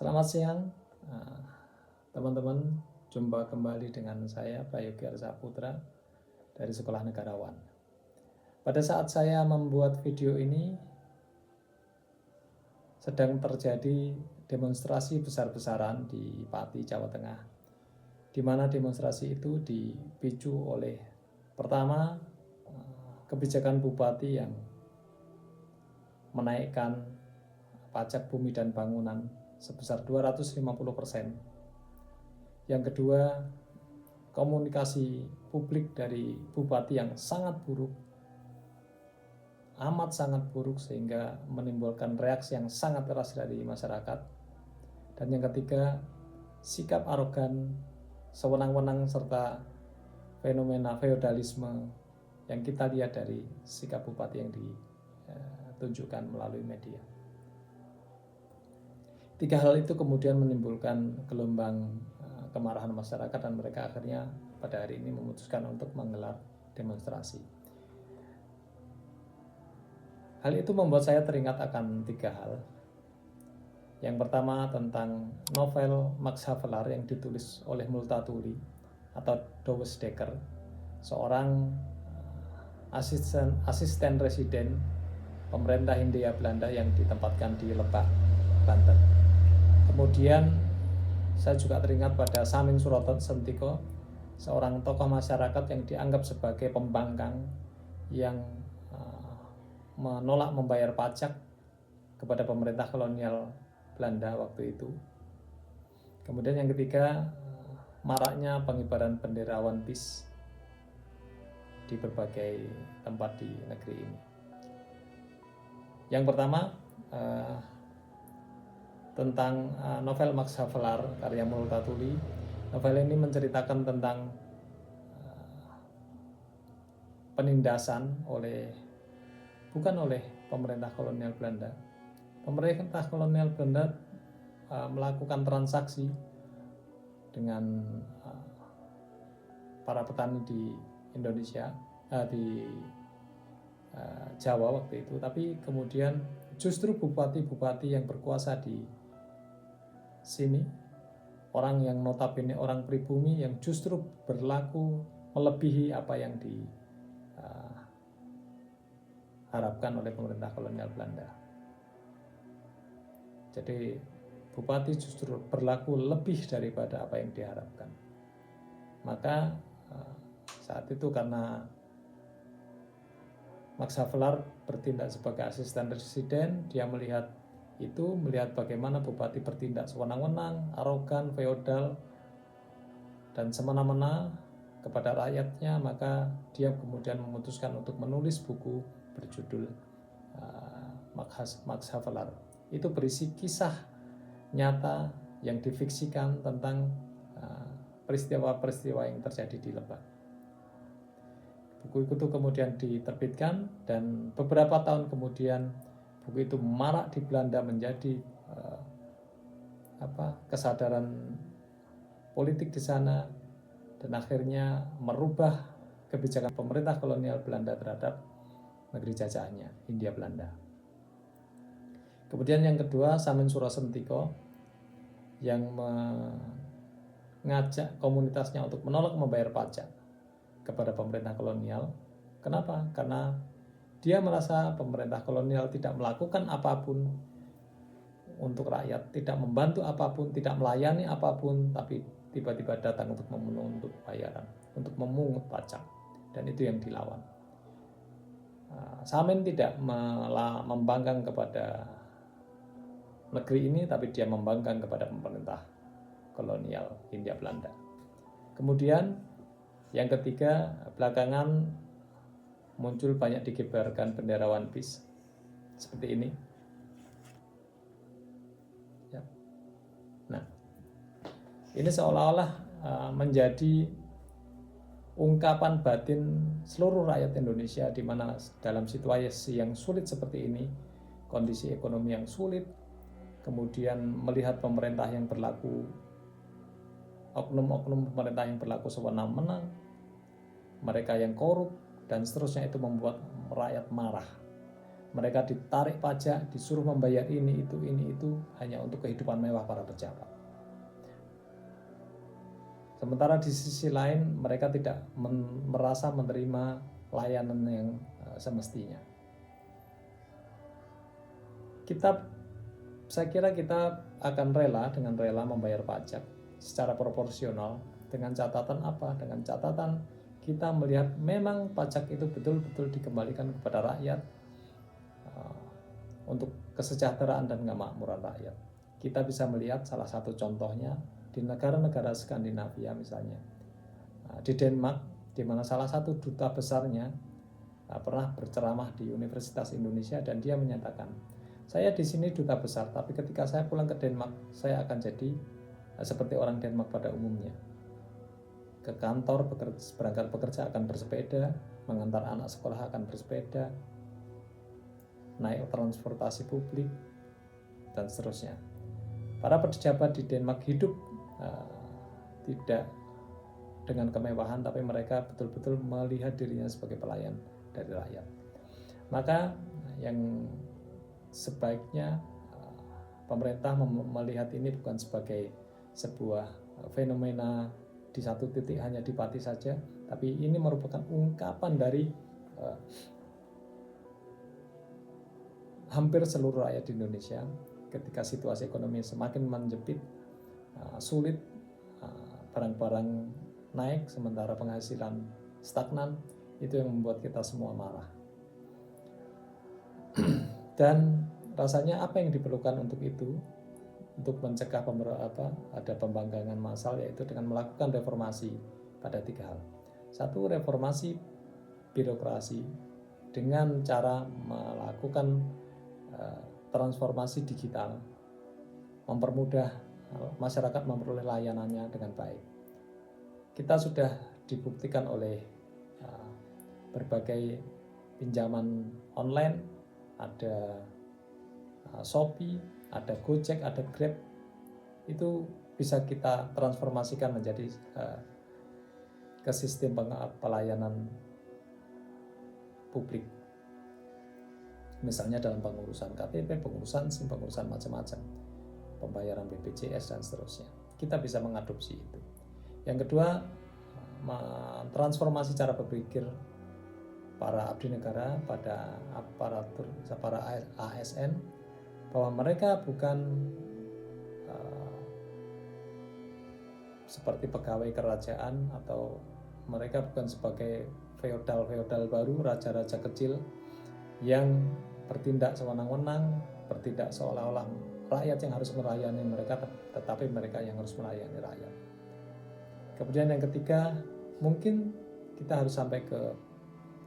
Selamat siang, teman-teman. Jumpa kembali dengan saya, Prayogi Arsaputra dari Sekolah Negarawan. Pada saat saya membuat video ini, sedang terjadi demonstrasi besar-besaran di Pati, Jawa Tengah, di mana demonstrasi itu dipicu oleh pertama kebijakan Bupati yang menaikkan pajak bumi dan bangunan sebesar 250%. Yang kedua, komunikasi publik dari Bupati yang sangat buruk, amat sangat buruk, sehingga menimbulkan reaksi yang sangat keras dari masyarakat. Dan yang ketiga, sikap arogan, sewenang-wenang, serta fenomena feodalisme yang kita lihat dari sikap Bupati yang ditunjukkan melalui media. Tiga hal itu kemudian menimbulkan gelombang kemarahan masyarakat, dan mereka akhirnya pada hari ini memutuskan untuk menggelar demonstrasi. Hal itu membuat saya teringat akan tiga hal. Yang pertama tentang novel Max Havelaar yang ditulis oleh Multatuli atau Douwe Dekker, seorang asisten residen pemerintah Hindia Belanda yang ditempatkan di Lebak, Banten. Kemudian saya juga teringat pada Samin Surasentiko, seorang tokoh masyarakat yang dianggap sebagai pembangkang yang menolak membayar pajak kepada pemerintah kolonial Belanda waktu itu. Kemudian yang ketiga, maraknya pengibaran bendera One Piece di berbagai tempat di negeri ini. Yang pertama, tentang novel Max Havelaar karya Multatuli. Novel ini menceritakan tentang penindasan bukan oleh pemerintah kolonial Belanda. Pemerintah kolonial Belanda melakukan transaksi dengan para petani di Indonesia, di Jawa waktu itu. Tapi kemudian justru bupati-bupati yang berkuasa di sini, orang yang notabene orang pribumi, yang justru berlaku melebihi apa yang diharapkan oleh pemerintah kolonial Belanda. Jadi bupati justru berlaku lebih daripada apa yang diharapkan. Maka saat itu karena Max Havelaar bertindak sebagai asisten residen, dia melihat bagaimana bupati bertindak sewenang-wenang, arogan, feodal, dan semena-mena kepada rakyatnya. Maka dia kemudian memutuskan untuk menulis buku berjudul Max Havelaar. Itu berisi kisah nyata yang difiksikan tentang peristiwa-peristiwa yang terjadi di Lebak. Buku itu kemudian diterbitkan, dan beberapa tahun kemudian buku itu marak di Belanda, menjadi kesadaran politik di sana, dan akhirnya merubah kebijakan pemerintah kolonial Belanda terhadap negeri jajahannya, Hindia Belanda. Kemudian yang kedua, Samin Surasentiko yang mengajak komunitasnya untuk menolak membayar pajak kepada pemerintah kolonial. Kenapa? Karena dia merasa pemerintah kolonial tidak melakukan apapun untuk rakyat, tidak membantu apapun, tidak melayani apapun, tapi tiba-tiba datang untuk menuntut bayaran, untuk memungut pajak, dan itu yang dilawan. Samin tidak membangkang kepada negeri ini, tapi dia membangkang kepada pemerintah kolonial Hindia Belanda. Kemudian yang ketiga, belakangan muncul banyak dikibarkan bendera One Piece seperti ini. Ya. Nah, ini seolah-olah menjadi ungkapan batin seluruh rakyat Indonesia, di mana dalam situasi yang sulit seperti ini, kondisi ekonomi yang sulit, kemudian melihat pemerintah yang berlaku, oknum-oknum pemerintah yang berlaku sewenang-wenang, mereka yang korup, dan seterusnya, itu membuat rakyat marah. mereka ditarik pajak, disuruh membayar ini itu hanya untuk kehidupan mewah para pejabat. Sementara di sisi lain mereka tidak merasa menerima layanan yang semestinya. Saya kira kita akan dengan rela membayar pajak secara proporsional, dengan catatan apa? Dengan catatan kita melihat memang pajak itu betul-betul dikembalikan kepada rakyat untuk kesejahteraan dan kemakmuran rakyat. Kita bisa melihat salah satu contohnya di negara-negara Skandinavia misalnya. Di Denmark, di mana salah satu duta besarnya pernah berceramah di Universitas Indonesia, dan dia menyatakan, saya di sini duta besar, tapi ketika saya pulang ke Denmark, saya akan jadi seperti orang Denmark pada umumnya. Ke kantor, berangkat bekerja akan bersepeda, mengantar anak sekolah akan bersepeda, naik transportasi publik, dan seterusnya. Para pejabat di Denmark hidup tidak dengan kemewahan, tapi mereka betul-betul melihat dirinya sebagai pelayan dari rakyat. Maka yang sebaiknya pemerintah melihat ini bukan sebagai sebuah fenomena di satu titik hanya di Pati saja, tapi ini merupakan ungkapan dari hampir seluruh rakyat di Indonesia ketika situasi ekonomi semakin menjepit, sulit, barang-barang naik sementara penghasilan stagnan, itu yang membuat kita semua marah. Dan rasanya apa yang diperlukan untuk itu, untuk mencegah ada pembangkangan massal, yaitu dengan melakukan reformasi pada 3 hal. 1, reformasi birokrasi dengan cara melakukan transformasi digital, mempermudah masyarakat memperoleh layanannya dengan baik. Kita sudah dibuktikan oleh berbagai pinjaman online, ada Shopee, ada Gojek, ada Grab, itu bisa kita transformasikan menjadi ke sistem pelayanan publik. Misalnya dalam pengurusan KTP, pengurusan SIM, pengurusan macam-macam, pembayaran BPJS dan seterusnya. Kita bisa mengadopsi itu. Yang kedua, transformasi cara berpikir para abdi negara pada aparatur, para ASN, bahwa mereka bukan seperti pegawai kerajaan, atau mereka bukan sebagai feodal baru, raja-raja kecil yang bertindak sewenang-wenang, bertindak seolah-olah rakyat yang harus melayani mereka, tetapi mereka yang harus melayani rakyat. Kemudian yang ketiga, mungkin kita harus sampai ke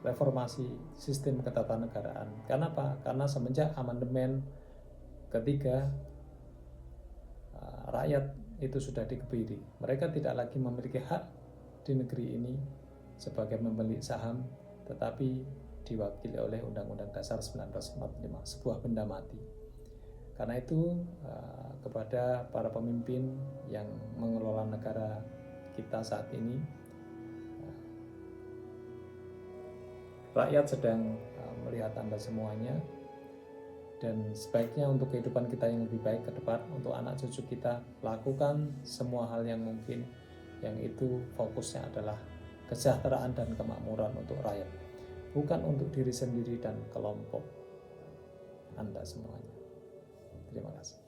reformasi sistem ketatanegaraan. Karena apa? Karena semenjak amandemen ketiga, rakyat itu sudah dikebiri. Mereka tidak lagi memiliki hak di negeri ini sebagai pemilik saham, tetapi diwakili oleh Undang-Undang Dasar 1945, sebuah benda mati. Karena itu kepada para pemimpin yang mengelola negara kita saat ini, rakyat sedang melihat Anda semuanya, dan sebaiknya untuk kehidupan kita yang lebih baik ke depan, untuk anak cucu kita, lakukan semua hal yang mungkin, yang itu fokusnya adalah kesejahteraan dan kemakmuran untuk rakyat, bukan untuk diri sendiri dan kelompok Anda semuanya. Terima kasih.